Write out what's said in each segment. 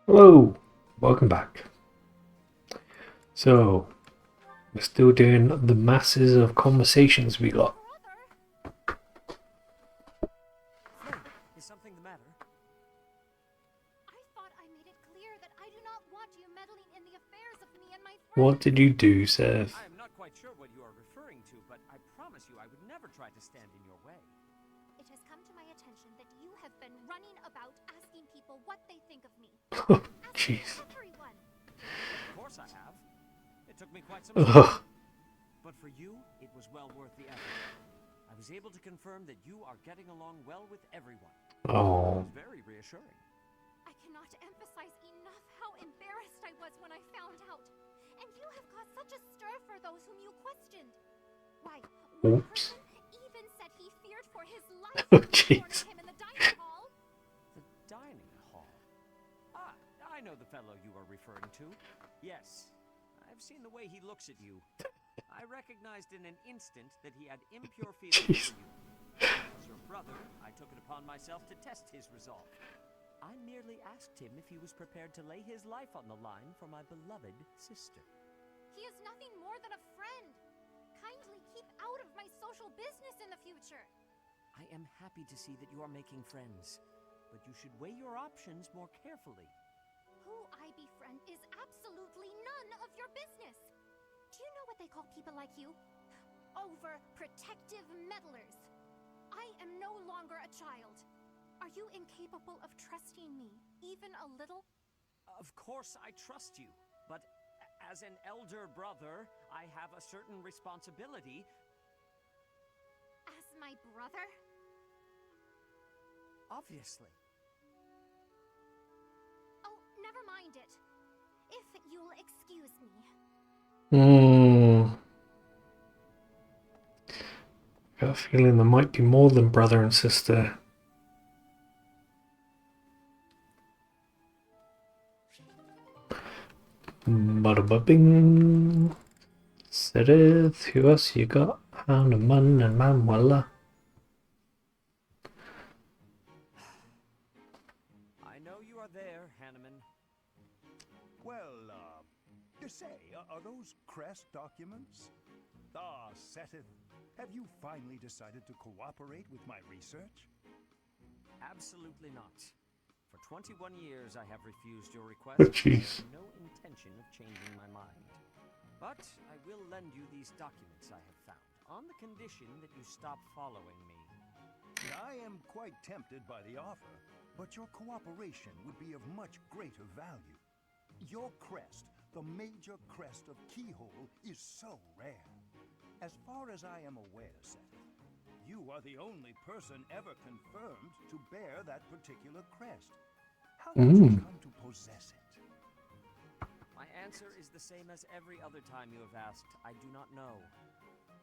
Hello, welcome back. So, we're still doing the masses of conversations we got. Flame, is something the matter? I thought I made it clear that I do not want you meddling in the affairs of me and my friends. What did you do, Seth? I am not quite sure what you are referring to, but I promise you I would never try to stand in your way. It has come to my attention that you have been running about asking people what they think of me. Oh, Asking jeez. everyone. Of course I have. It took me quite some Ugh. time. But for you, it was well worth the effort. I was able to confirm that you are getting along well with everyone. Oh, It was very reassuring. I cannot emphasize enough how embarrassed I was when I found out. And you have caused such a stir for those whom you questioned. Why, one oops. person even said he feared for his life Oh, when you cornered jeez. him in the dining hall. The dining hall. Ah, I know the fellow you are referring to. Yes, I've seen the way he looks at you. I recognized in an instant that he had impure feelings Jeez. for you. As your brother, I took it upon myself to test his resolve. I merely asked him if he was prepared to lay his life on the line for my beloved sister. He is nothing more than a friend. Kindly keep out of my social business in the future. I am happy to see that you are making friends, but you should weigh your options more carefully. Who I befriend is absolutely none of your business. Do you know what they call people like you? Overprotective meddlers. I am no longer a child. Are you incapable of trusting me, even a little? Of course I trust you, but as an elder brother, I have a certain responsibility. As my brother? Obviously. Oh, never mind it. If you'll excuse me. Got a feeling there might be more than brother and sister. Bada ba bing. Seth, who else you got? Hanuman and Manuela. I know you are there, Hanneman. Well, you say, are those crest documents? Ah, Seth, have you finally decided to cooperate with my research? Absolutely not. For 21 years, I have refused your request. Oh, And I jeez. have no intention of changing my mind. But I will lend you these documents I have found, on the condition that you stop following me. I am quite tempted by the offer, but your cooperation would be of much greater value. Your crest, the major crest of Keyhole, is so rare. As far as I am aware, Seth, you are the only person ever confirmed to bear that particular crest. How did you come to possess it? My answer is the same as every other time you have asked. I do not know.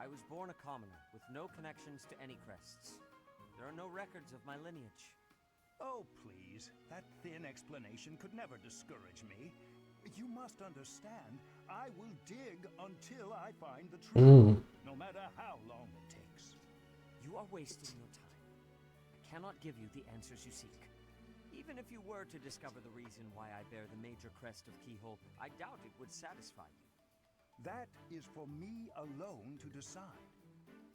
I was born a commoner, with no connections to any crests. There are no records of my lineage. Oh, please. That thin explanation could never discourage me. You must understand, I will dig until I find the truth, no matter how long it takes. You are wasting your time. I cannot give you the answers you seek. Even if you were to discover the reason why I bear the major crest of Keyhole, I doubt it would satisfy you. That is for me alone to decide.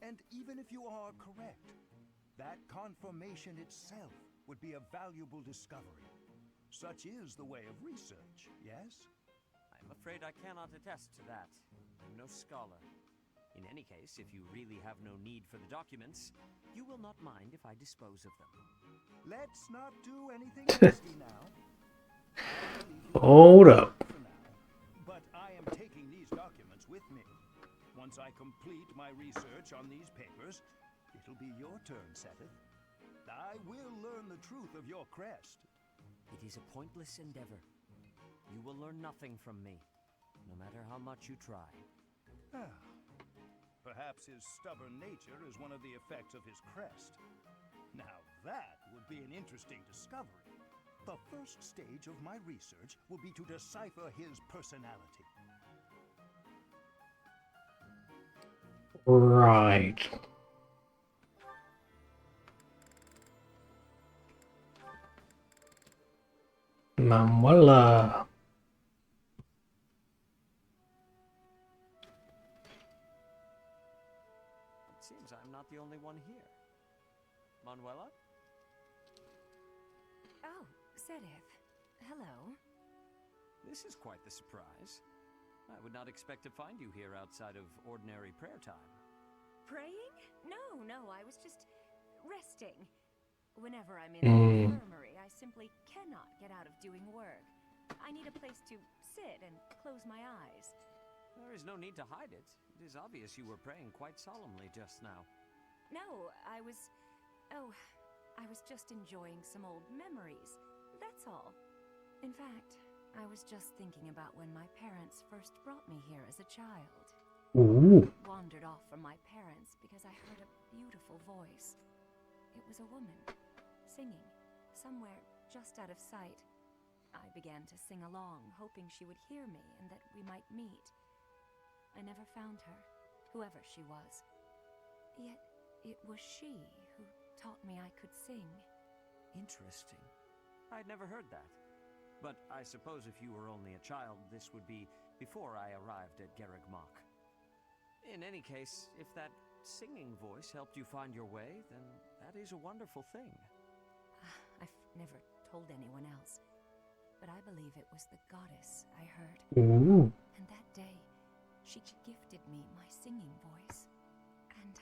And even if you are correct, that confirmation itself would be a valuable discovery. Such is the way of research, yes? I'm afraid I cannot attest to that. I'm no scholar. In any case, if you really have no need for the documents, you will not mind if I dispose of them. Let's not do anything hasty now. Hold up. For now, but I am taking these documents with me. Once I complete my research on these papers, it'll be your turn, Seth. I will learn the truth of your crest. It is a pointless endeavor. You will learn nothing from me, no matter how much you try. Perhaps his stubborn nature is one of the effects of his crest. Now that would be an interesting discovery. The first stage of my research will be to decipher his personality. Right. Manuela. It seems I'm not the only one here. Manuela? Oh, Sereth. Hello. This is quite the surprise. I would not expect to find you here outside of ordinary prayer time. Praying? No, I was just resting. Whenever I'm in the infirmary, I simply cannot get out of doing work. I need a place to sit and close my eyes. There is no need to hide it. It is obvious you were praying quite solemnly just now. No, I was just enjoying some old memories. That's all. In fact, I was just thinking about when my parents first brought me here as a child. Ooh. I wandered off from my parents because I heard a beautiful voice. It was a woman, singing, somewhere just out of sight. I began to sing along, hoping she would hear me and that we might meet. I never found her, whoever she was. Yet, it was she who taught me I could sing. Interesting. I'd never heard that. But I suppose if you were only a child, this would be before I arrived at Garreg Mach. In any case, if that singing voice helped you find your way, then that is a wonderful thing. I've never told anyone else, but I believe it was the goddess I heard. Ooh. And that day, she gifted me my singing voice. And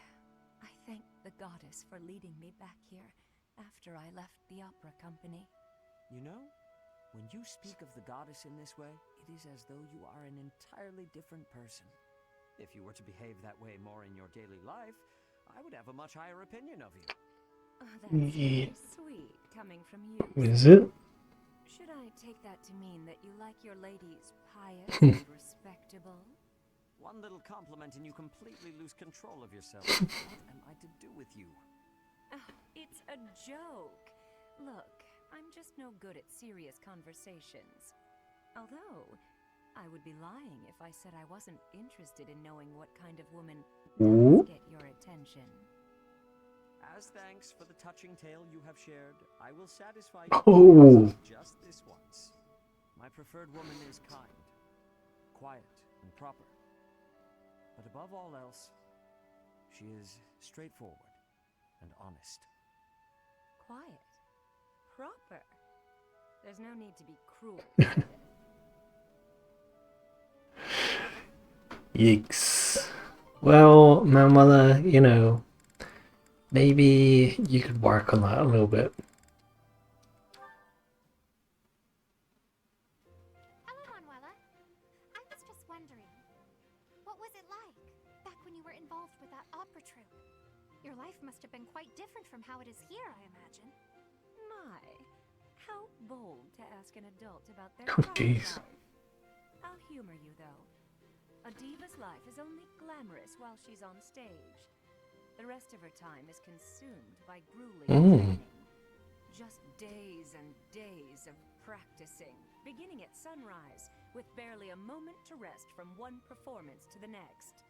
I thank the goddess for leading me back here after I left the opera company. You know, when you speak of the goddess in this way, it is as though you are an entirely different person. If you were to behave that way more in your daily life, I would have a much higher opinion of you. Oh, that's Yeah. very sweet coming from you. Is it? Should I take that to mean that you like your ladies pious and respectable? One little compliment and you completely lose control of yourself. What am I to do with you? Oh, it's a joke. Look, I'm just no good at serious conversations. Although, I would be lying if I said I wasn't interested in knowing what kind of woman Ooh. does get your attention. As thanks for the touching tale you have shared, I will satisfy you Oh. just this once. My preferred woman is kind, quiet, and proper. But above all else, she is straightforward and honest. Quiet. Proper. There's no need to be cruel. Yikes. Well, Manuela, you know, maybe you could work on that a little bit. Hello, Manuela. I was just wondering, what was it like back when you were involved with that opera troupe? Your life must have been quite different from how it is here, I imagine. My, how bold to ask an adult about their Oh, private jeez. life. I'll humor you, though. A diva's life is only glamorous while she's on stage. The rest of her time is consumed by grueling training. Just days and days of practicing, beginning at sunrise, with barely a moment to rest from one performance to the next.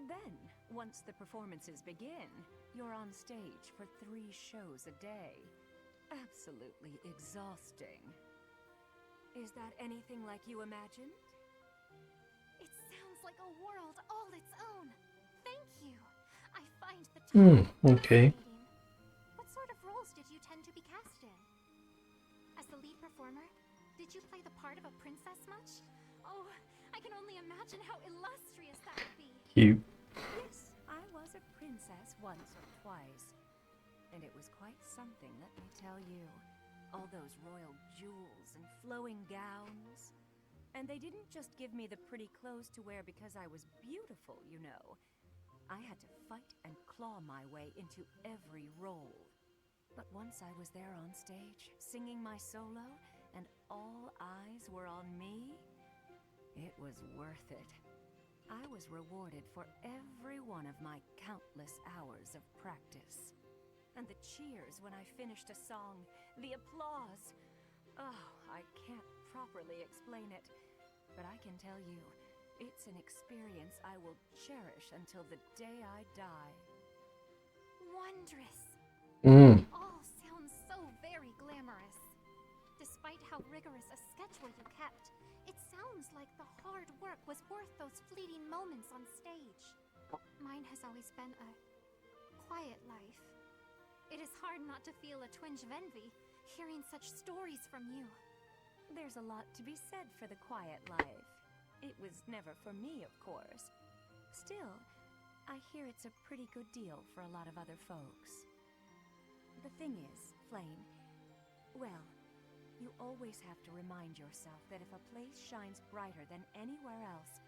Then, once the performances begin, you're on stage for 3 shows a day. Absolutely exhausting. Is that anything like you imagined? It sounds like a world all its own. Thank you. I find the Okay. fascinating. What sort of roles did you tend to be cast in? As the lead performer, did you play the part of a princess much? Oh, I can only imagine how illustrious that would be. Cute. Yes, I was a princess once or twice. And it was quite something, let me tell you. All those royal jewels and flowing gowns. And they didn't just give me the pretty clothes to wear because I was beautiful, you know. I had to fight and claw my way into every role. But once I was there on stage, singing my solo, and all eyes were on me, it was worth it. I was rewarded for every one of my countless hours of practice. And the cheers when I finished a song, the applause. Oh, I can't properly explain it, but I can tell you, it's an experience I will cherish until the day I die. Wondrous. Mm. All sounds so very glamorous. Despite despite how rigorous a schedule you kept, it sounds like the hard work was worth those fleeting moments on stage. Mine has always been a quiet life. It is hard not to feel a twinge of envy, hearing such stories from you. There's a lot to be said for the quiet life. It was never for me, of course. Still, I hear it's a pretty good deal for a lot of other folks. The thing is, Flame, well, you always have to remind yourself that if a place shines brighter than anywhere else,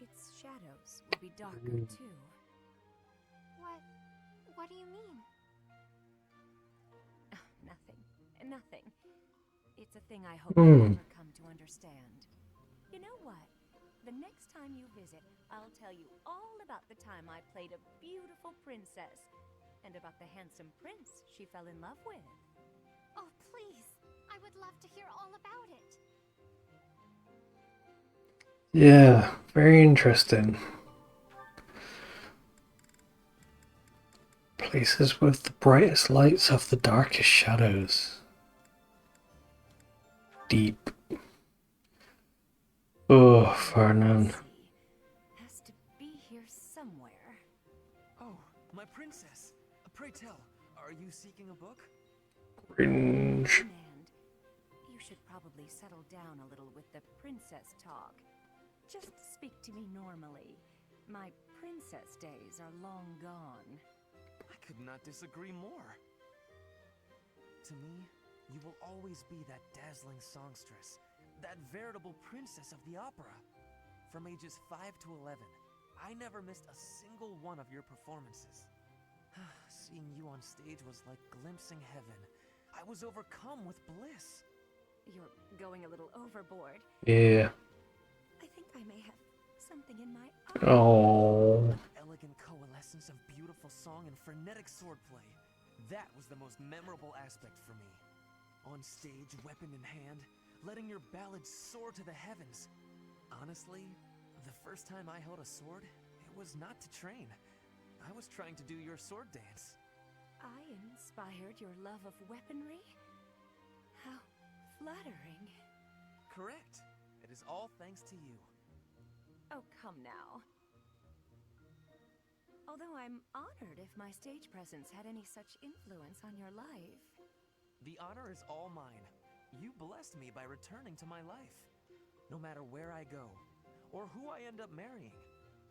its shadows will be darker too. What do you mean? Nothing. It's a thing I hope you'll never come to understand. You know what? The next time you visit, I'll tell you all about the time I played a beautiful princess, and about the handsome prince she fell in love with. Oh, please! I would love to hear all about it. Yeah, very interesting. Places with the brightest lights have the darkest shadows. Deep. Oh, Fernand. Has to be here somewhere. Oh, my princess. Pray tell, are you seeking a book? Cringe. And you should probably settle down a little with the princess talk. Just speak to me normally. My princess days are long gone. I could not disagree more. To me, you will always be that dazzling songstress, that veritable princess of the opera. From ages 5 to 11, I never missed a single one of your performances. Seeing you on stage was like glimpsing heaven. I was overcome with bliss. You're going a little overboard. Yeah. I think I may have something in my eye. Oh. An elegant coalescence of beautiful song and frenetic swordplay. That was the most memorable aspect for me. On stage, weapon in hand, letting your ballads soar to the heavens. Honestly, the first time I held a sword, it was not to train. I was trying to do your sword dance. I inspired your love of weaponry? How flattering. Correct. It is all thanks to you. Oh, come now. Although I'm honored if my stage presence had any such influence on your life. The honor is all mine. You blessed me by returning to my life. No matter where I go, or who I end up marrying,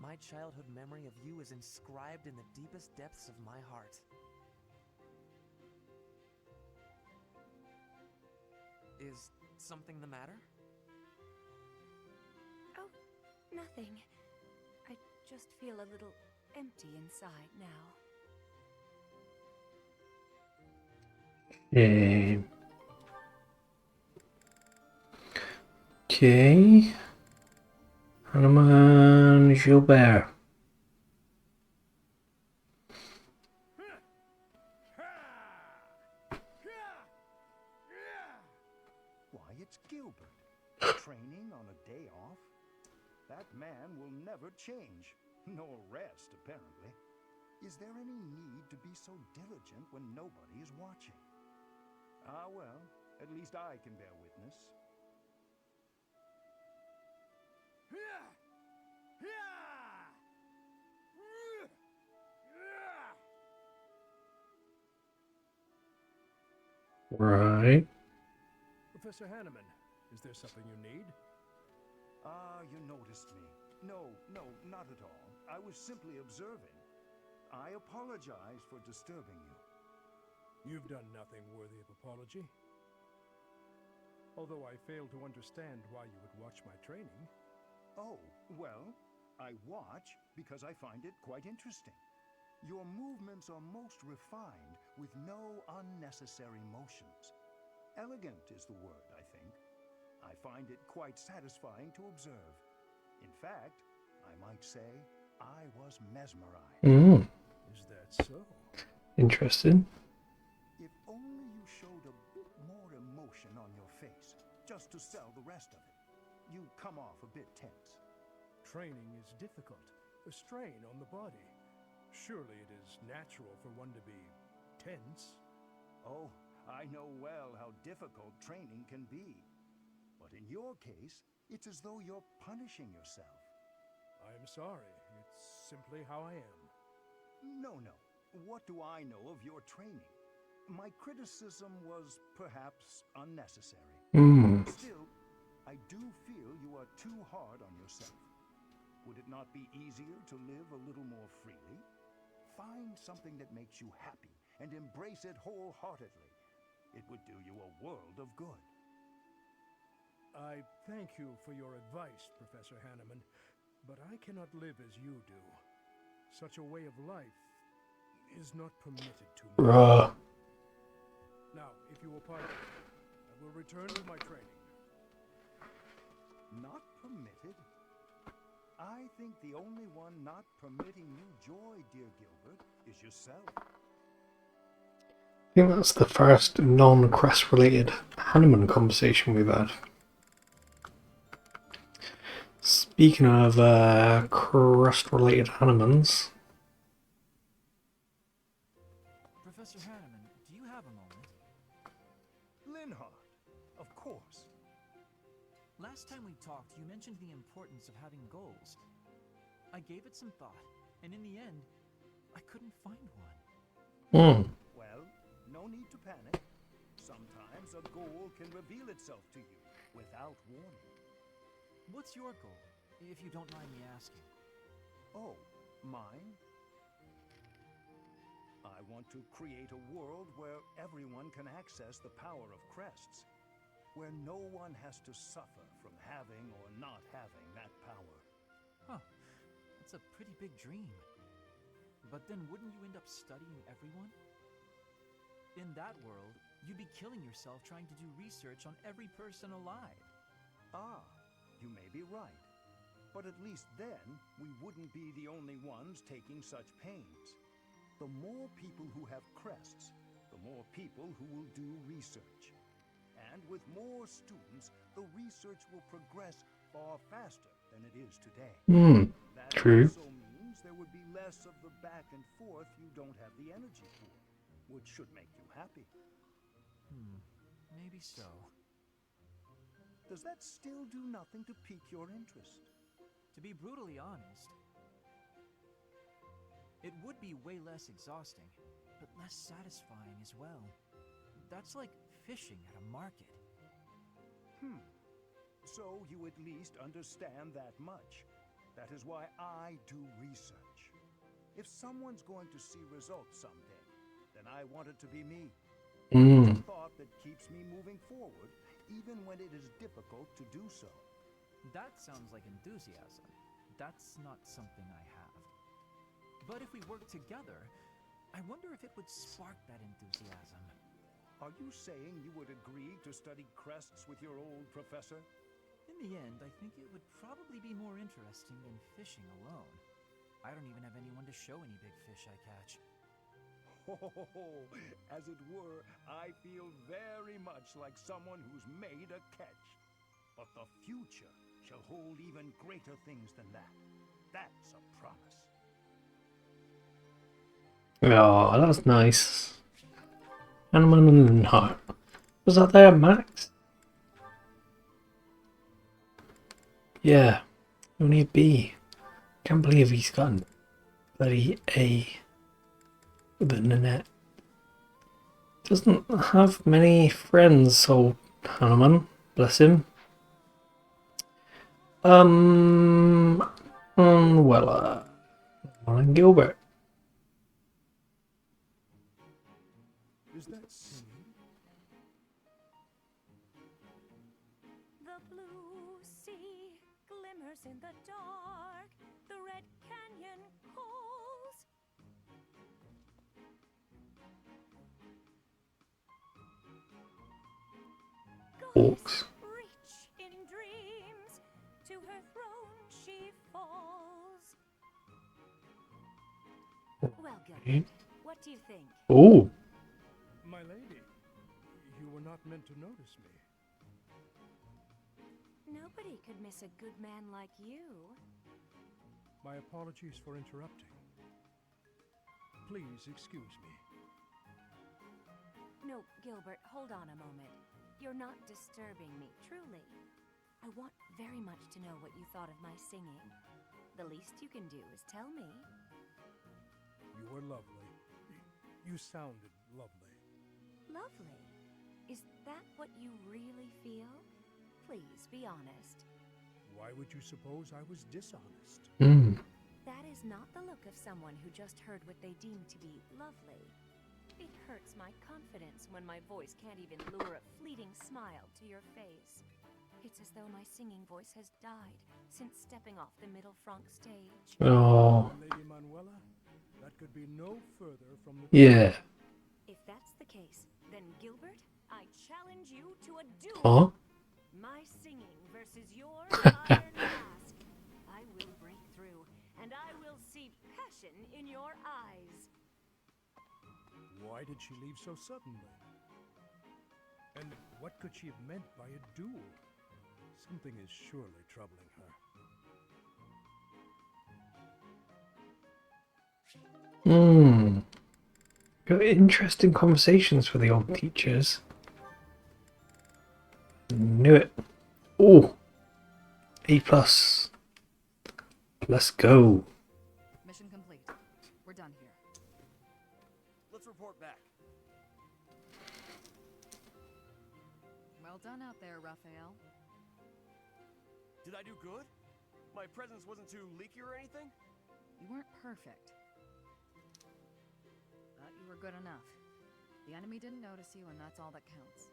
my childhood memory of you is inscribed in the deepest depths of my heart. Is something the matter? Oh, nothing. I just feel a little empty inside now. Okay. Hanuman Gilbert. Why, it's Gilbert. Training on a day off? That man will never change. Nor rest, apparently. Is there any need to be so diligent when nobody is watching? Ah, well, at least I can bear witness. Right. Professor Hanneman, is there something you need? Ah, you noticed me. No, not at all. I was simply observing. I apologize for disturbing you. You've done nothing worthy of apology. Although I fail to understand why you would watch my training. Oh, well, I watch because I find it quite interesting. Your movements are most refined, with no unnecessary motions. Elegant is the word, I think. I find it quite satisfying to observe. In fact, I might say I was mesmerized. Is that so? Interesting. If only you showed a bit more emotion on your face, just to sell the rest of it. You come off a bit tense. Training is difficult, a strain on the body. Surely it is natural for one to be tense. Oh, I know well how difficult training can be. But in your case, it's as though you're punishing yourself. I'm sorry. It's simply how I am. No, no. What do I know of your training? My criticism was perhaps unnecessary. Hmm. Still, I do feel you are too hard on yourself. Would it not be easier to live a little more freely? Find something that makes you happy and embrace it wholeheartedly. It would do you a world of good. I thank you for your advice, Professor Hanneman, but I cannot live as you do. Such a way of life is not permitted to me. Bruh. Now, if you will pardon, I will return to my training. Not permitted? I think the only one not permitting you joy, dear Gilbert, is yourself. I think that's the first non-Crest related Hanneman conversation we've had. Speaking of Crest related Hannemans. Professor Hanneman, do you have a moment? Linhardt, of course. Last time we talked, you mentioned the importance of having goals. I gave it some thought, and in the end, I couldn't find one. Hmm. Well, no need to panic. Sometimes a goal can reveal itself to you without warning. What's your goal, if you don't mind me asking? Oh, mine? I want to create a world where everyone can access the power of crests, where no one has to suffer from having or not having that power. Huh, that's a pretty big dream. But then wouldn't you end up studying everyone? In that world, you'd be killing yourself trying to do research on every person alive. Ah, you may be right. But at least then, we wouldn't be the only ones taking such pains. The more people who have crests, the more people who will do research. And with more students, the research will progress far faster than it is today. Hmm. That True. also means there would be less of the back and forth you don't have the energy for, which should make you happy. Maybe so. Does that still do nothing to pique your interest? To be brutally honest, it would be way less exhausting, but less satisfying as well. That's like fishing at a market. So you at least understand that much. That is why I do research. If someone's going to see results someday, then I want it to be me. It's a thought that keeps me moving forward, even when it is difficult to do so. That sounds like enthusiasm. That's not something I have. But if we work together, I wonder if it would spark that enthusiasm. Are you saying you would agree to study crests with your old professor? In the end, I think it would probably be more interesting than fishing alone. I don't even have anyone to show any big fish I catch. Oh, as it were, I feel very much like someone who's made a catch. But the future shall hold even greater things than that. That's a promise. Oh, that was nice. Hanneman and Hart. Was that there, Max? Yeah. Only a B. Can't believe he's gotten bloody A with a Nanette. Doesn't have many friends, so Hanneman. Bless him. Well, and Gilbert. Is that singing? The blue sea glimmers in the dark. The red canyon calls. Orcs. Rich in dreams, to her throne she falls. Well, Gilbert, what do you think? Oh. My lady, you were not meant to notice me. Nobody could miss a good man like you. My apologies for interrupting. Please excuse me. No, Gilbert, hold on a moment. You're not disturbing me, truly. I want very much to know what you thought of my singing. The least you can do is tell me. You were lovely. You sounded lovely. Lovely? Is that what you really feel? Please, be honest. Why would you suppose I was dishonest? Hmm. That is not the look of someone who just heard what they deem to be lovely. It hurts my confidence when my voice can't even lure a fleeting smile to your face. It's as though my singing voice has died since stepping off the Middle Franc stage. Oh. Lady Manuela, that could be no further from the Yeah. If that's the case, then Gilbert, I challenge you to a duel. Huh? My singing versus your iron mask. I will break through, and I will see passion in your eyes. Why did she leave so suddenly? And what could she have meant by a duel? Something is surely troubling her. Hmm. Got interesting conversations for the old teachers. Knew it. Oh. A plus. Let's go. Mission complete. We're done here. Let's report back. Well done out there, Raphael. Did I do good? My presence wasn't too leaky or anything? You weren't perfect. But you were good enough. The enemy didn't notice you, and that's all that counts.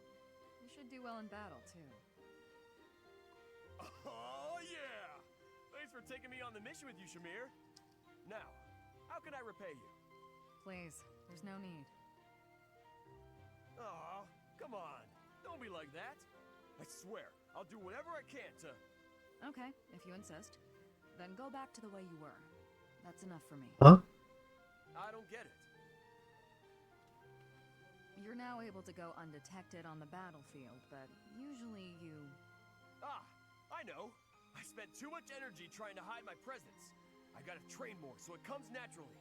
You should do well in battle, too. Oh, yeah! Thanks for taking me on the mission with you, Shamir. Now, how can I repay you? Please, there's no need. Aw, come on. Don't be like that. I swear, I'll do whatever I can to... Okay, if you insist. Then go back to the way you were. That's enough for me. Huh? I don't get it. You're now able to go undetected on the battlefield, but usually you... Ah, I know. I spent too much energy trying to hide my presence. I gotta train more so it comes naturally.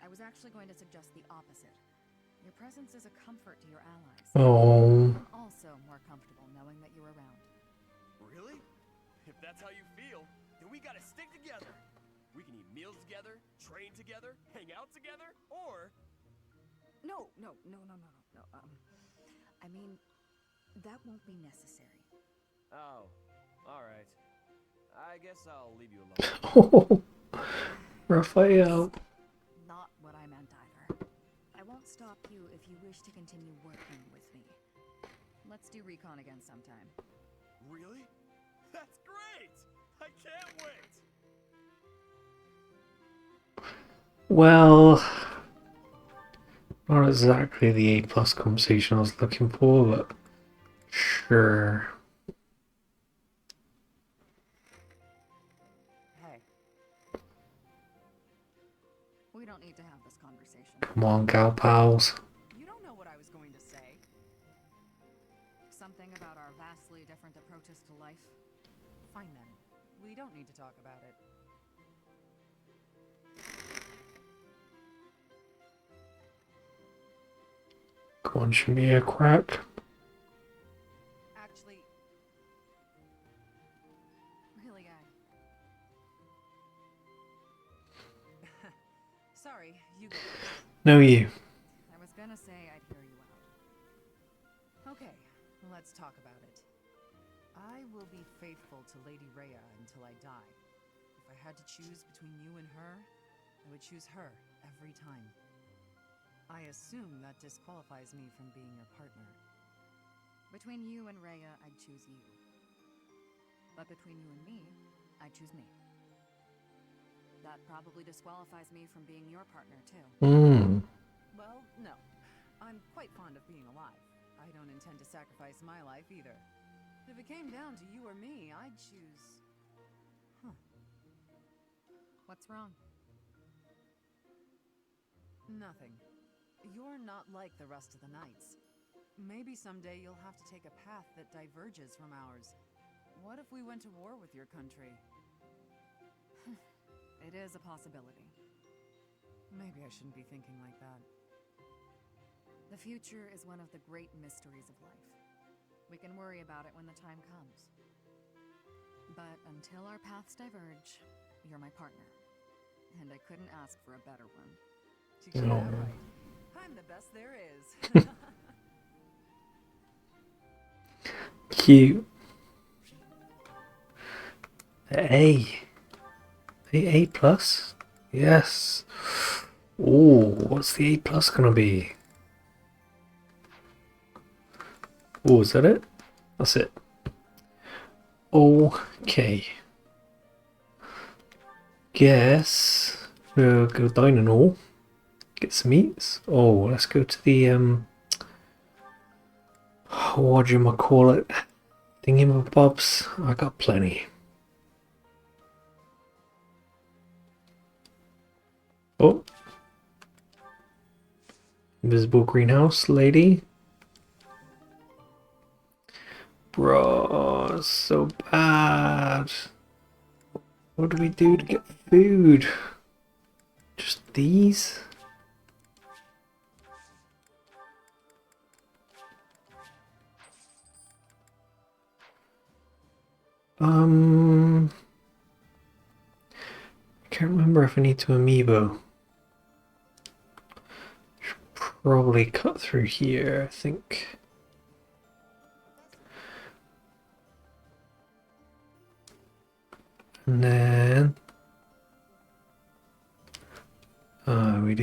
I was actually going to suggest the opposite. Your presence is a comfort to your allies. Oh. I'm also more comfortable knowing that you're around. Really? If that's how you feel, then we gotta stick together. We can eat meals together, train together, hang out together, or... No. I mean, that won't be necessary. Oh, alright. I guess I'll leave you alone. Raphael. Not what I meant either. I won't stop you if you wish to continue working with me. Let's do recon again sometime. Really? That's great! I can't wait! Well, not exactly the A plus conversation I was looking for, but sure. Hey. We don't need to have this conversation. Come on, gal pals. You don't know what I was going to say. Something about our vastly different approaches to life. Fine then. We don't need to talk about it. Come on, Shamir, crack. Actually, really, sorry, you go. No, you. I was gonna say I'd hear you out. Okay, let's talk about it. I will be faithful to Lady Rhea until I die. If I had to choose between you and her, I would choose her every time. I assume that disqualifies me from being your partner. Between you and Rhea, I'd choose you. But between you and me, I'd choose me. That probably disqualifies me from being your partner, too. Hmm. Well, no. I'm quite fond of being alive. I don't intend to sacrifice my life either. If it came down to you or me, I'd choose... What's wrong? Nothing. You're not like the rest of the knights. Maybe someday you'll have to take a path that diverges from ours. What if we went to war with your country? It is a possibility. Maybe I shouldn't be thinking like that. The future is one of the great mysteries of life. We can worry about it when the time comes. But until our paths diverge, you're my partner. And I couldn't ask for a better one. You got No. that right. I'm the best there is. Cute. A. A plus? Yes. Oh, what's the A plus gonna be? Oh, is that it? That's it. Okay. Guess we'll go dine and all. Get some eats. Oh, let's go to the what do you call it? Thingamabobs. I got plenty. Oh. Invisible greenhouse lady. Bro, so bad. What do we do to get food? Just these? I can't remember if I need to amiibo. Should probably cut through here, I think. And then we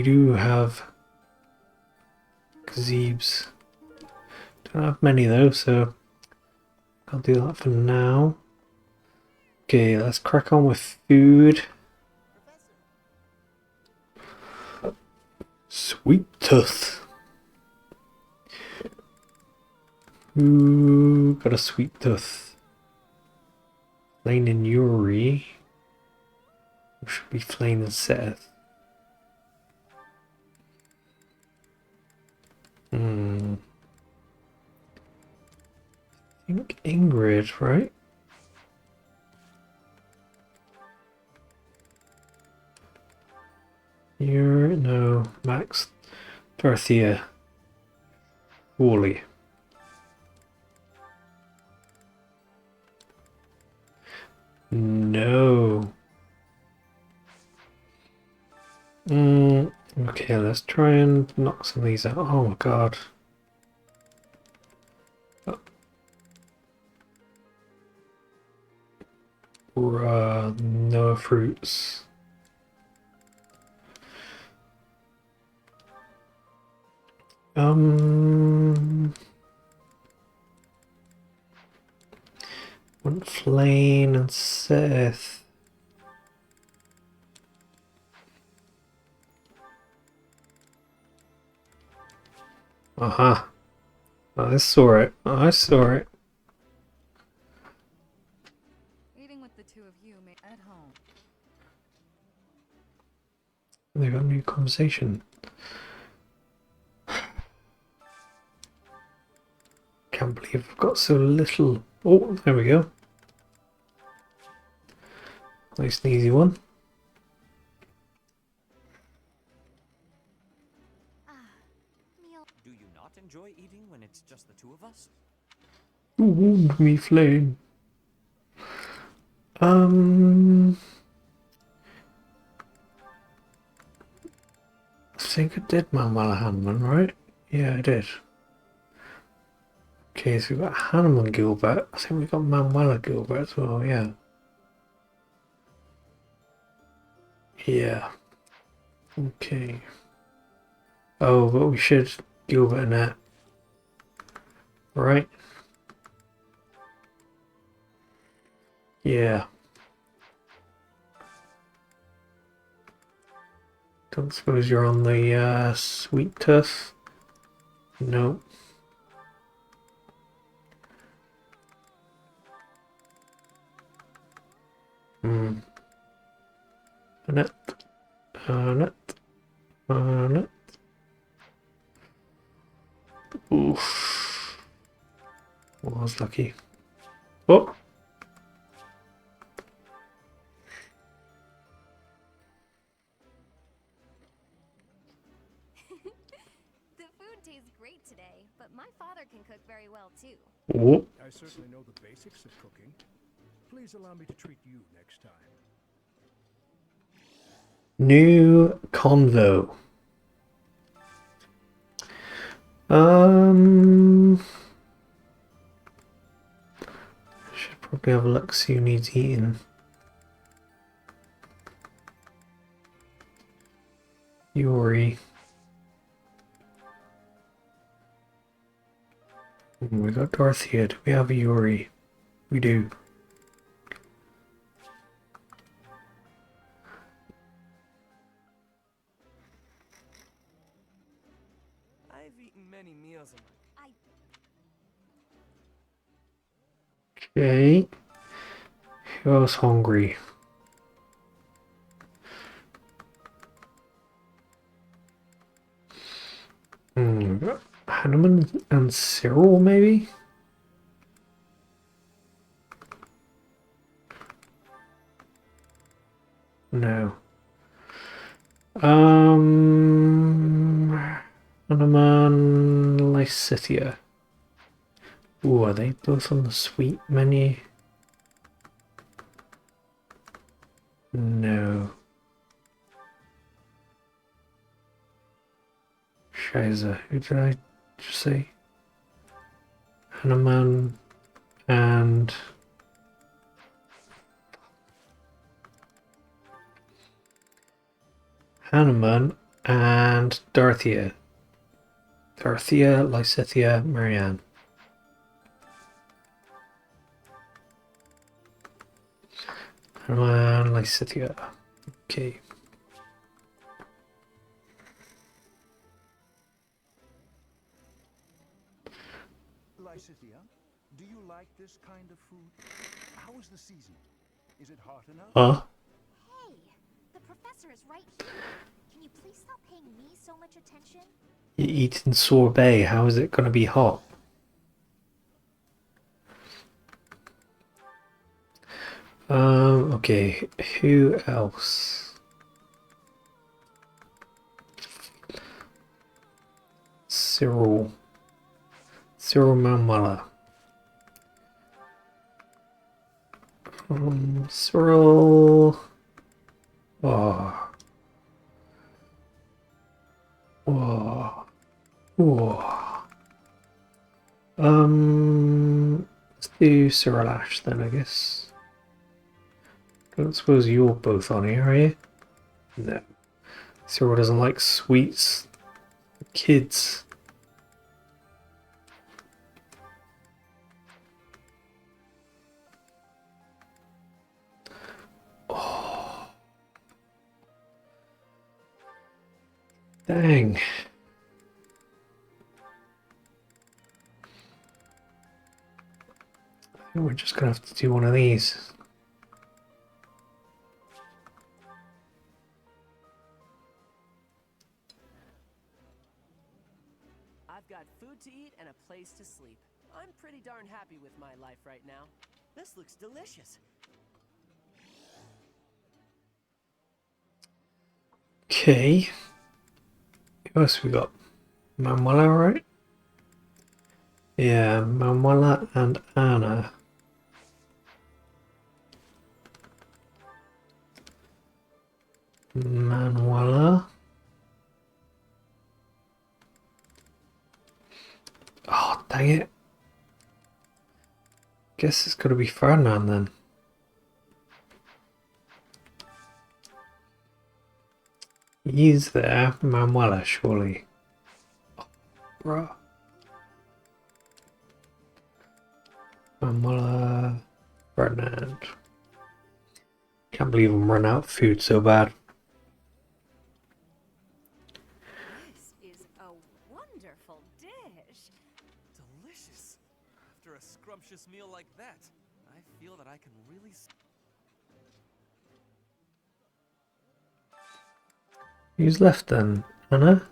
do have gazebes. Don't have many though, so I'll do that for now. Okay, let's crack on with food. Sweet tooth. Ooh, got a sweet tooth. Flane and Yuri. Should be Flane and Seth. I think Ingrid, right? You're no Max, Dorothea, Wally. No. Okay, let's try and knock some of these out. Oh my god. No fruits. Want Flame and Seth. Aha. I saw it. I saw it. Eating with the two of you at home. They got a new conversation. Can't believe I've got so little. Oh, there we go. Nice and easy one. Meal. Do you not enjoy eating when it's just the two of us? Who wound me, Flame? I think I did Manuela Hanneman, right? Yeah, I did. Okay, so we've got Hanneman Gilbert. I think we've got Manuela Gilbert as well, yeah. Yeah. Okay. Oh, but we should Gilbert and that. Right? Yeah. Don't suppose you're on the sweet tooth? No. Annette. Annette. Annette. Oof. Well, I was lucky. Oh! can cook very well too. Oh, I certainly know the basics of cooking. Please allow me to treat you next time. new convo. Should probably have a look, see who needs eating. Yuri. We got Dorothea. Do we have a Yuri? We do. I've eaten many meals in my Okay. Who else hungry? Hanneman and Cyril, maybe? No. Hanneman, Lycitia. Ooh, are they both on the sweet menu? No. Scheiße, who did I just say? Hanneman and Hanneman and Dorothea. Dorothea, Lysithea, Marianne. Hanneman, Lysithea. Okay. Lysithea, do you like this kind of food? How is the season? Is it hot enough? Huh? Hey, the professor is right here. Can you please stop paying me so much attention? You're eating sorbet. How is it going to be hot? Okay. Who else? Cyril Manuela. Cyril. Oh. Oh. Oh. Let's do Cyril Ash then, I guess. Don't suppose you're both on here, are you? No. Cyril doesn't like sweets. Kids. Oh. Dang. I think we're just gonna have to do one of these. I've got food to eat and a place to sleep. I'm pretty darn happy with my life right now. This looks delicious. Okay. Who else we got? Manuela, right? Yeah, Manuela and Anna. Manuela. Oh, dang it. Guess it's gotta be Ferdinand then. He's there, Manuela, surely. Oh, bruh. Manuela, Ferdinand. Can't believe I'm running out of food so bad. This is a wonderful dish. Delicious. After a scrumptious meal like that, I feel that I can really... Who's left then? Anna?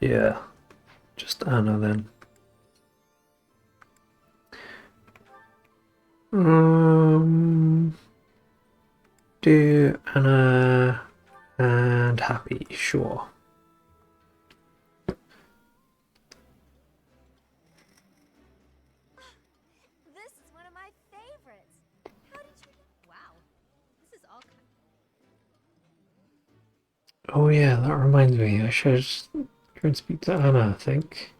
Yeah, just Anna then. Do Anna and Happy, sure. Oh yeah, that reminds me. I should go and speak to Anna, I think.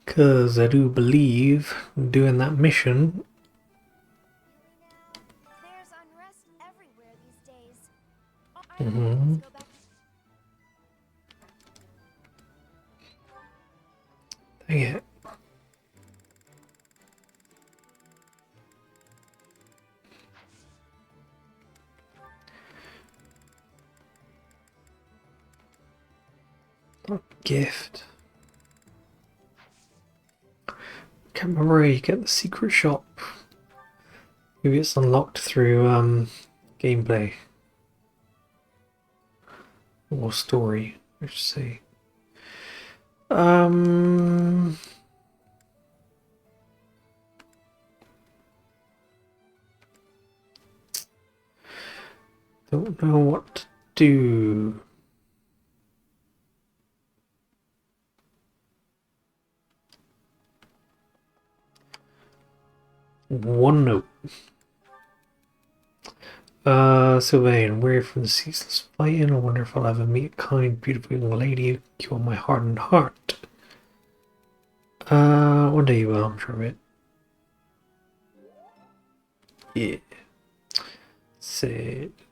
Because I do believe doing that mission. There's unrest everywhere these days. Mhm. Go back. Dang it. Gift. Can't remember where you get the secret shop. Maybe it's unlocked through gameplay or story, I should say. Don't know what to do. One note. Sylvain, weary from the ceaseless fighting. I wonder if I'll ever meet a kind, beautiful young lady who can cure my hardened heart. One day you will, I'm sure of it. Yeah.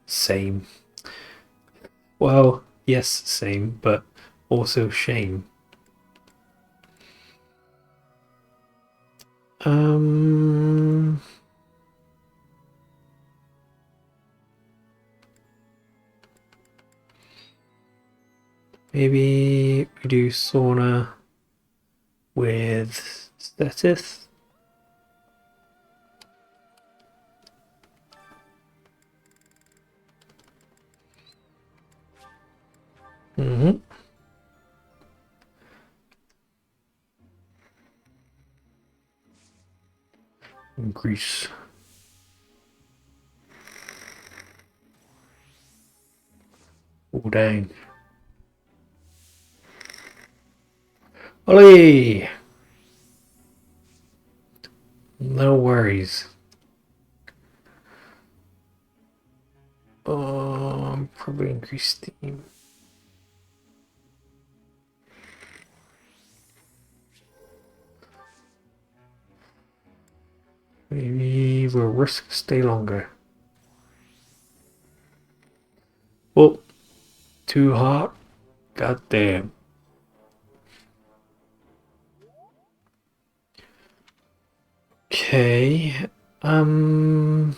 Same. Well, yes, same, but also shame. Maybe we do sauna with Stetith. Mm-hmm. Increase. Oh, dang. Ollie! No worries. Probably increase steam. Maybe we'll risk stay longer. Oh, too hot. God damn. Okay. Who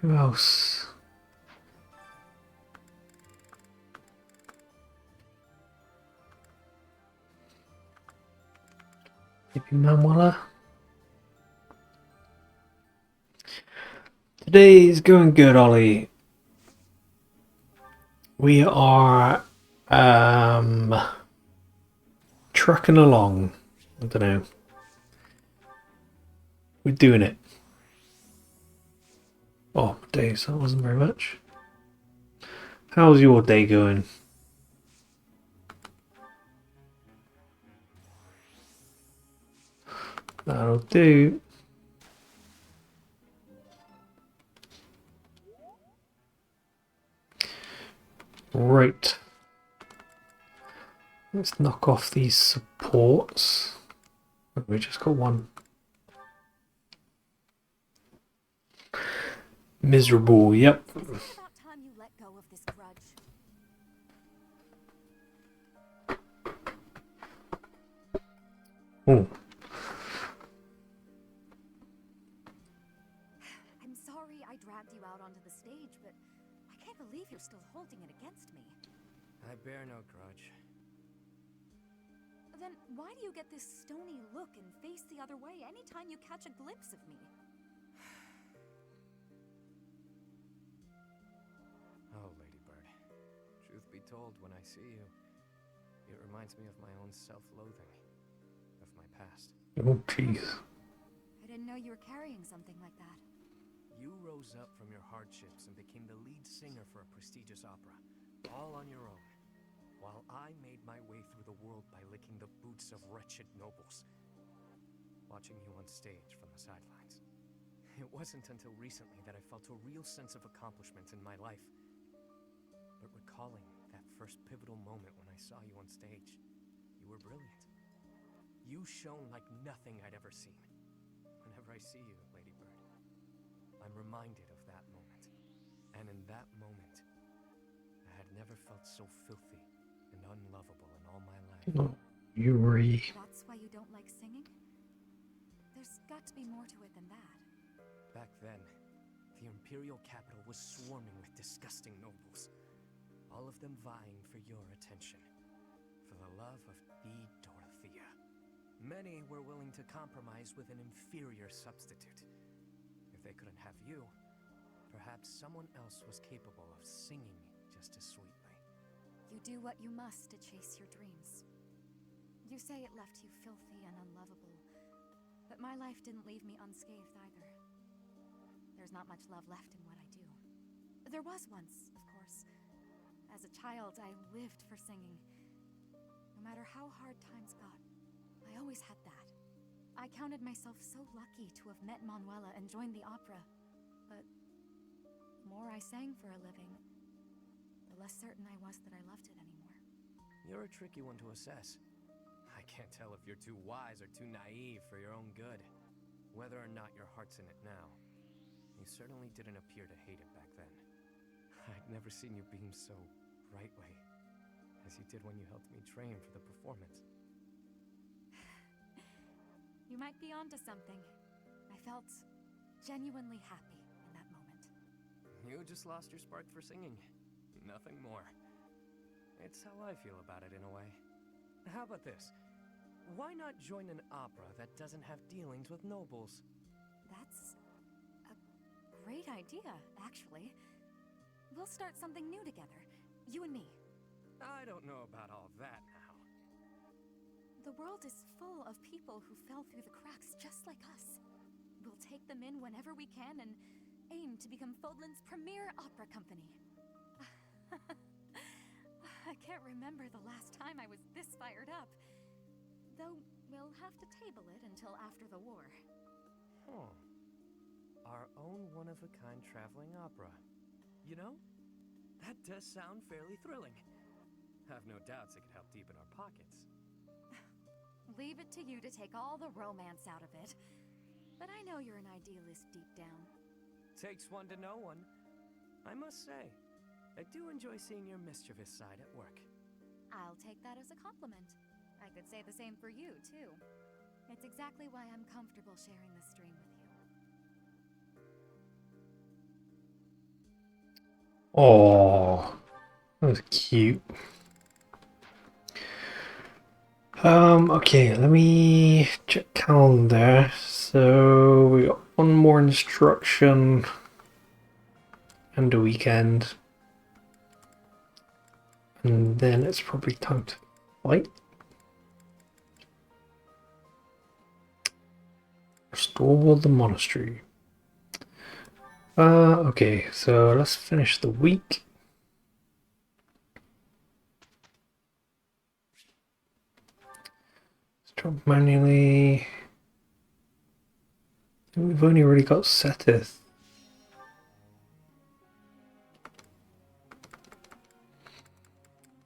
else? Maybe Manuela? Today's going good, Ollie. We are trucking along. I don't know. We're doing it. Oh, days, that wasn't very much. How's your day going? That'll do. Right. Let's knock off these supports. Oh, we just got one. Miserable, yep. It's about time you let go of this grudge. Oh. I'm sorry I dragged you out onto the stage, but I can't believe you're still holding it against me. I bear no grudge. Then why do you get this stony look and face the other way anytime you catch a glimpse of me? Oh, Ladybird. Truth be told, when I see you, it reminds me of my own self-loathing, of my past. Oh, jeez. I didn't know you were carrying something like that. You rose up from your hardships and became the lead singer for a prestigious opera, all on your own, while I made my way through the world by licking the boots of wretched nobles, watching you on stage from the sidelines. It wasn't until recently that I felt a real sense of accomplishment in my life. But recalling that first pivotal moment when I saw you on stage, you were brilliant. You shone like nothing I'd ever seen. Whenever I see you, Lady Bird, I'm reminded of that moment. And in that moment, I had never felt so filthy and unlovable in all my life. Oh, Yuri. That's why you don't like singing? There's got to be more to it than that. Back then, the Imperial capital was swarming with disgusting nobles. All of them vying for your attention. For the love of the Dorothea. Many were willing to compromise with an inferior substitute. If they couldn't have you, perhaps someone else was capable of singing just as sweetly. You do what you must to chase your dreams. You say it left you filthy and unlovable, but my life didn't leave me unscathed either. There's not much love left in what I do. There was once, of course. As a child, I lived for singing. No matter how hard times got, I always had that. I counted myself so lucky to have met Manuela and joined the opera. But the more I sang for a living, the less certain I was that I loved it anymore. You're a tricky one to assess. I can't tell if you're too wise or too naive for your own good. Whether or not your heart's in it now, you certainly didn't appear to hate it back then. I'd never seen you beam so brightly, as you did when you helped me train for the performance. You might be onto something. I felt genuinely happy in that moment. You just lost your spark for singing. Nothing more. It's how I feel about it in a way. How about this? Why not join an opera that doesn't have dealings with nobles? That's a great idea, actually. We'll start something new together. You and me. I don't know about all that now. The world is full of people who fell through the cracks just like us. We'll take them in whenever we can and aim to become Fodlan's premier opera company. I can't remember the last time I was this fired up. Though we'll have to table it until after the war. Huh. Our own one-of-a-kind traveling opera. You know, that does sound fairly thrilling. I've no doubts it could help deepen our pockets. Leave it to you to take all the romance out of it. But I know you're an idealist deep down. Takes one to know one. I must say, I do enjoy seeing your mischievous side at work. I'll take that as a compliment. I could say the same for you, too. It's exactly why I'm comfortable sharing this stream with you. Oh, that was cute. Okay, let me check calendar. So we got one more instruction and a weekend. And then it's probably time to fight. Restore the monastery. Okay, so let's finish the week. Let's drop manually. We've only really got Sethith.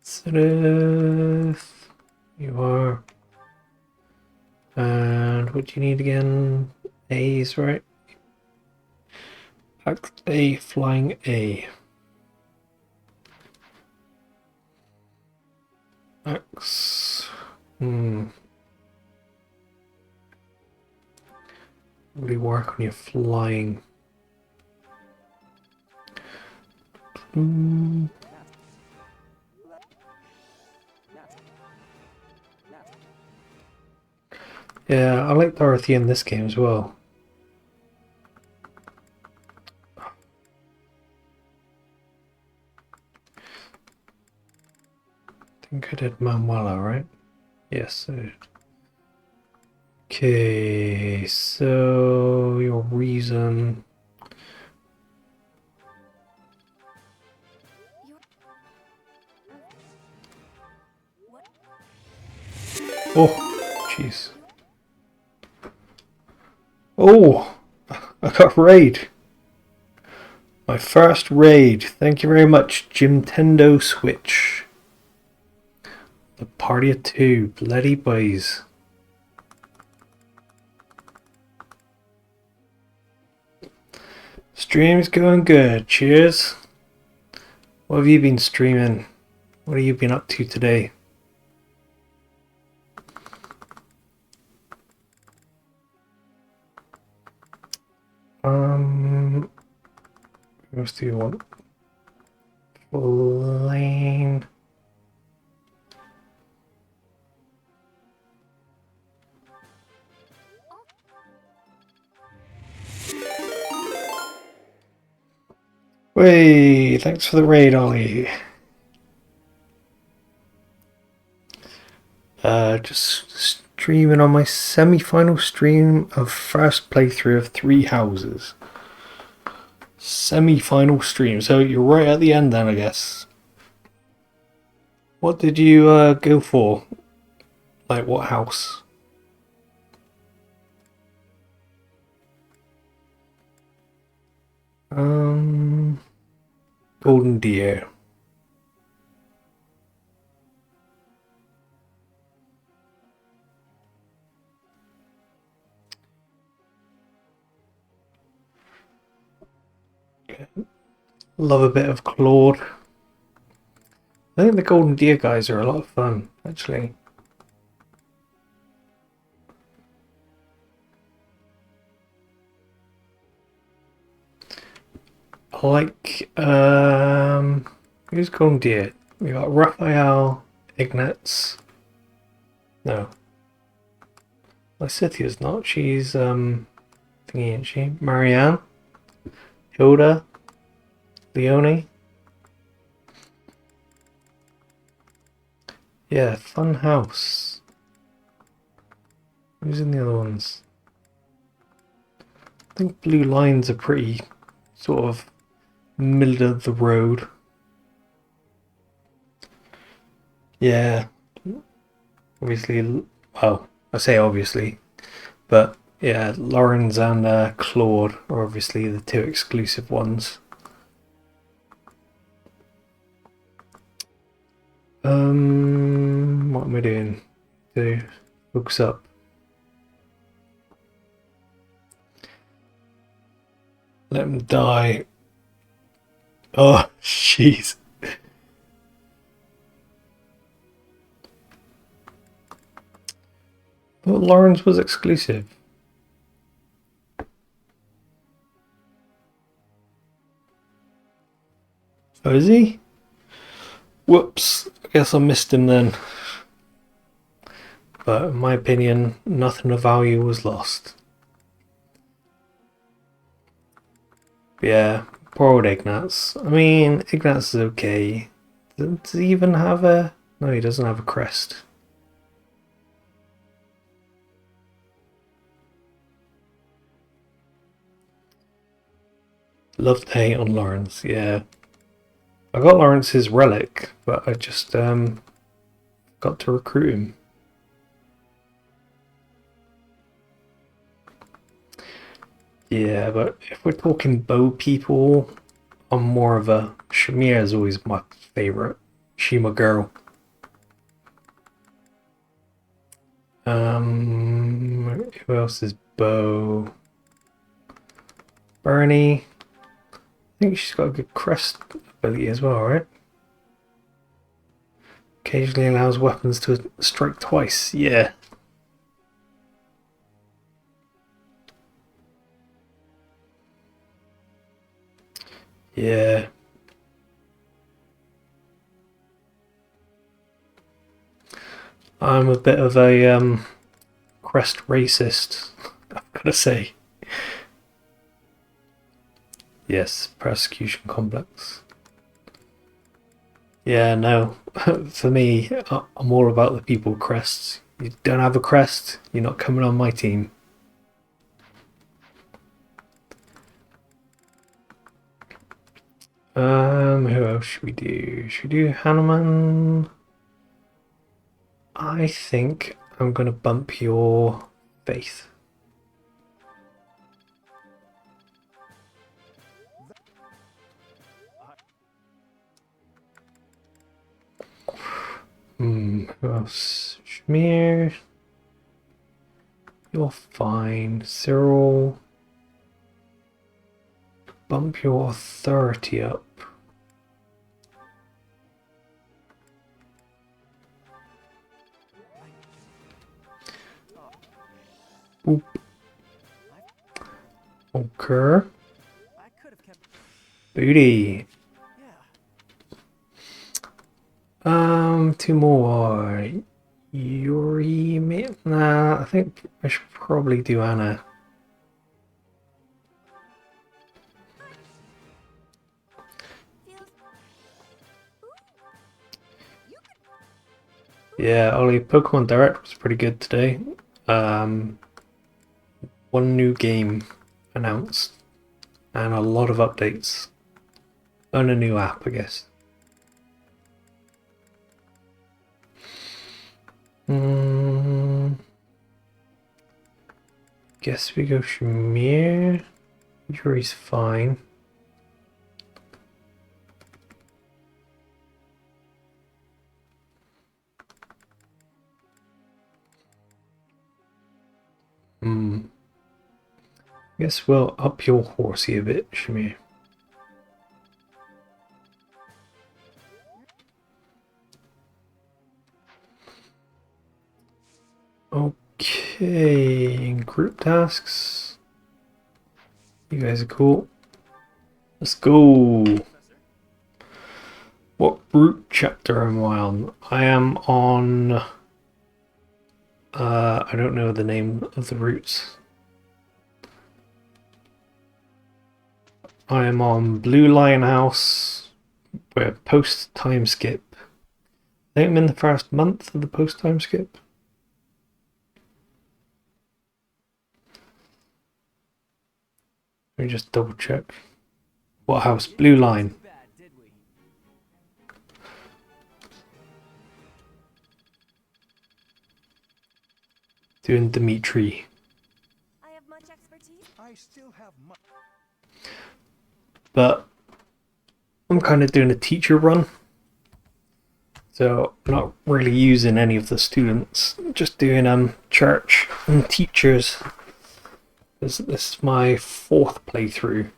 Sethith, you are. And what do you need again? A's, right? Axe A, flying A. Axe. Really work on your flying. Yeah, I like Dorothy in this game as well. I think I did Manuela, right? Yes, I did. Okay, so your reason. Oh, jeez. Oh, I got a raid. My first raid. Thank you very much, Jimtendo Switch. The party of two. Bloody boys. Stream's going good. Cheers. What have you been streaming? What have you been up to today? What else do you want? Lane. Way, thanks for the raid, Ollie. Just streaming on my semi-final stream of first playthrough of Three Houses. Semi-final stream, so you're right at the end then, I guess. What did you go for? Like what house? Golden Deer. Love a bit of Claude. I think the Golden Deer guys are a lot of fun, actually. I like, who's Golden Deer? We got Raphael, Ignatz. No. Lysithia's not, she's, thingy, isn't she? Marianne, Hilda, Leone. Yeah, fun house. Who's in the other ones? I think Blue Lines are pretty sort of middle of the road. Yeah. Obviously, well, I say obviously, but yeah, Lawrence and Claude are obviously the two exclusive ones. What am I doing? Do hooks up. Let him die. Oh, jeez. Thought Lawrence was exclusive. Oh, is he? Whoops. I guess I missed him then. But in my opinion, nothing of value was lost. But yeah, poor old Ignatz. I mean, Ignatz is okay. Does he even have a... No, he doesn't have a crest. Love to hate on Lawrence, yeah. I got Lawrence's relic, but I just got to recruit him. Yeah, but if we're talking bow people, I'm more of a... Shamir is always my favourite. She my girl. Who else is bow? Bernie. I think she's got a good crest ability as well, right? Occasionally allows weapons to strike twice. Yeah. Yeah. I'm a bit of a crest racist, I've got to say. Yes, persecution complex. Yeah, no. For me, I'm all about the people with crests. You don't have a crest, you're not coming on my team. Who else should we do? Should we do Hanuman? I think I'm gonna bump your faith. Schmear. You're fine. Cyril. Bump your authority up. Boop. Okay. Booty. Two more. Yuri, nah, I think I should probably do Anna. Yeah, Ollie, Pokemon Direct was pretty good today. One new game announced and a lot of updates. And a new app, I guess. Guess we go Shamir. Yuri's fine. Guess we'll up your horsey a bit, Shamir. Okay, group tasks. You guys are cool. Let's go. What route chapter am I on? I am on... I don't know the name of the routes. I am on Blue Lion House. We're post time skip. I think I'm in the first month of the post time skip. Let me just double check. What house? Blue Line. Doing Dimitri. I have much expertise. I still have much. But I'm kind of doing a teacher run. So I'm not really using any of the students. Just doing church and teachers. This is my 4th playthrough.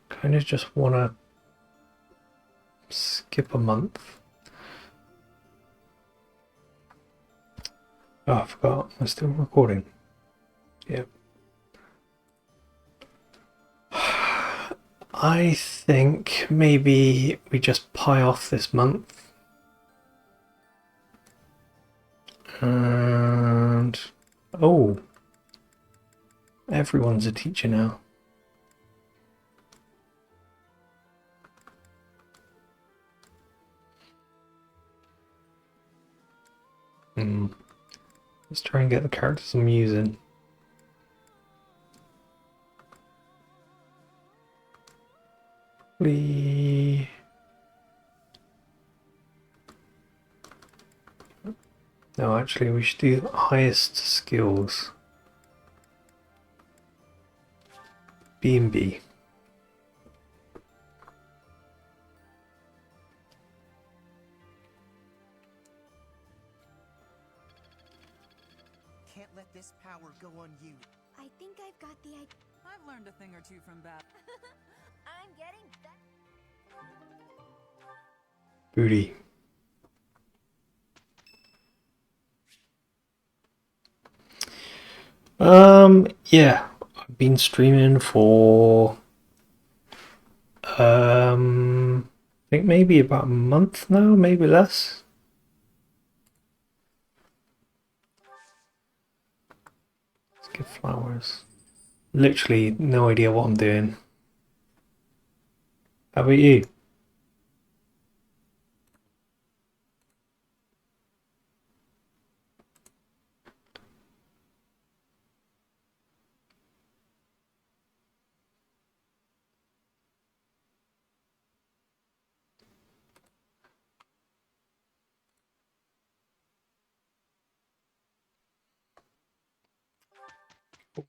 Kind of just want to skip a month. Oh, I forgot. I'm still recording. Yep. I think maybe we just pie off this month. And... oh. Everyone's a teacher now. Let's try and get the characters I'm using. No, actually we should do highest skills. B and B. Can't let this power go unused. I think I've got the idea. I've learned a thing or two from Bab. I'm getting that. Booty. Yeah, I've been streaming for I think maybe about a month now, maybe less. Let's get flowers. Literally no idea what I'm doing. How about you?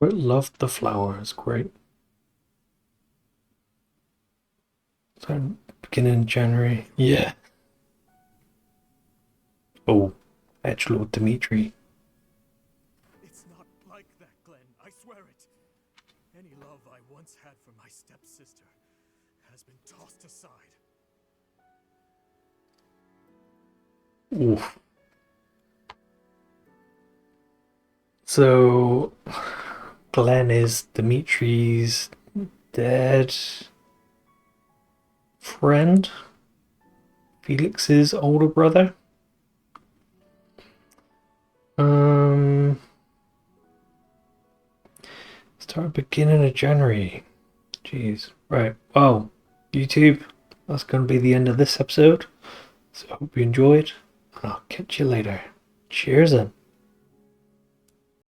Loved the flowers. Great. So beginning of January. Yeah. Oh, Edgelord Dimitri. It's not like that, Glenn. I swear it. Any love I once had for my stepsister has been tossed aside. Oof. So, Glenn is Dimitri's dead friend, Felix's older brother. Start beginning of January. Jeez. Right. Well, YouTube, that's going to be the end of this episode. So I hope you enjoyed, and I'll catch you later. Cheers then.